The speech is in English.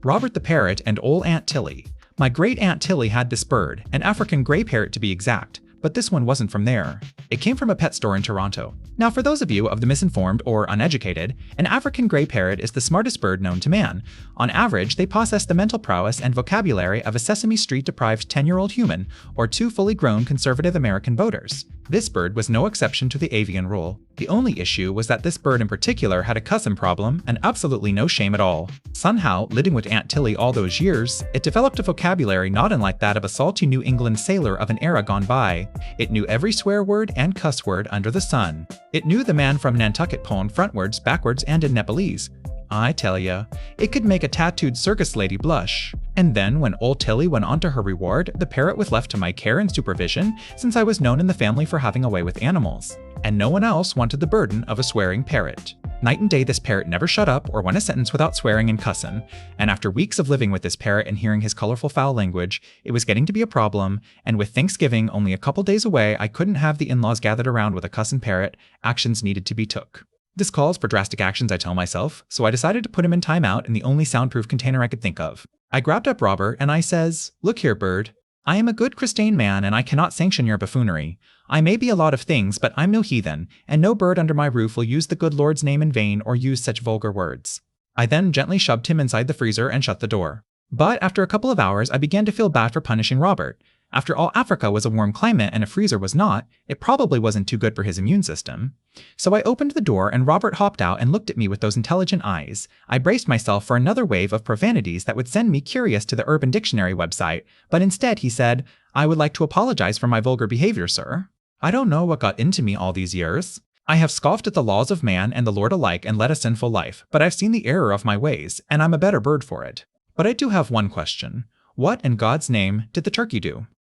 Robert the Parrot and Old Aunt Tilly. My great Aunt Tilly had this bird, an African grey parrot to be exact, but this one wasn't from there. It came from a pet store in Toronto. Now, for those of you of the misinformed or uneducated, an African grey parrot is the smartest bird known to man. On average, they possess the mental prowess and vocabulary of a Sesame Street-deprived 10-year-old human or 2 fully grown conservative American voters. This bird was no exception to the avian rule. The only issue was that this bird in particular had a cussing problem and absolutely no shame at all. Somehow, living with Aunt Tilly all those years, it developed a vocabulary not unlike that of a salty New England sailor of an era gone by. It knew every swear word and cuss word under the sun. It knew the man from Nantucket poem frontwards, backwards, and in Nepalese. I tell ya, it could make a tattooed circus lady blush. And then when old Tilly went on to her reward, the parrot was left to my care and supervision since I was known in the family for having a way with animals. And no one else wanted the burden of a swearing parrot. Night and day this parrot never shut up or went a sentence without swearing and cussin', and after weeks of living with this parrot and hearing his colorful foul language, it was getting to be a problem, and with Thanksgiving only a couple days away, I couldn't have the in-laws gathered around with a cussin' parrot. Actions needed to be took. This calls for drastic actions, I tell myself, so I decided to put him in timeout in the only soundproof container I could think of. I grabbed up Robert and I says, "Look here, bird. I am a good Christian man and I cannot sanction your buffoonery. I may be a lot of things, but I'm no heathen, and no bird under my roof will use the good Lord's name in vain or use such vulgar words." I then gently shoved him inside the freezer and shut the door. But after a couple of hours, I began to feel bad for punishing Robert. After all, Africa was a warm climate and a freezer was not. It probably wasn't too good for his immune system. So I opened the door and Robert hopped out and looked at me with those intelligent eyes. I braced myself for another wave of profanities that would send me curious to the Urban Dictionary website, but instead he said, "I would like to apologize for my vulgar behavior, sir. I don't know what got into me all these years. I have scoffed at the laws of man and the Lord alike and led a sinful life, but I've seen the error of my ways, and I'm a better bird for it. But I do have one question. What in God's name did the turkey do?"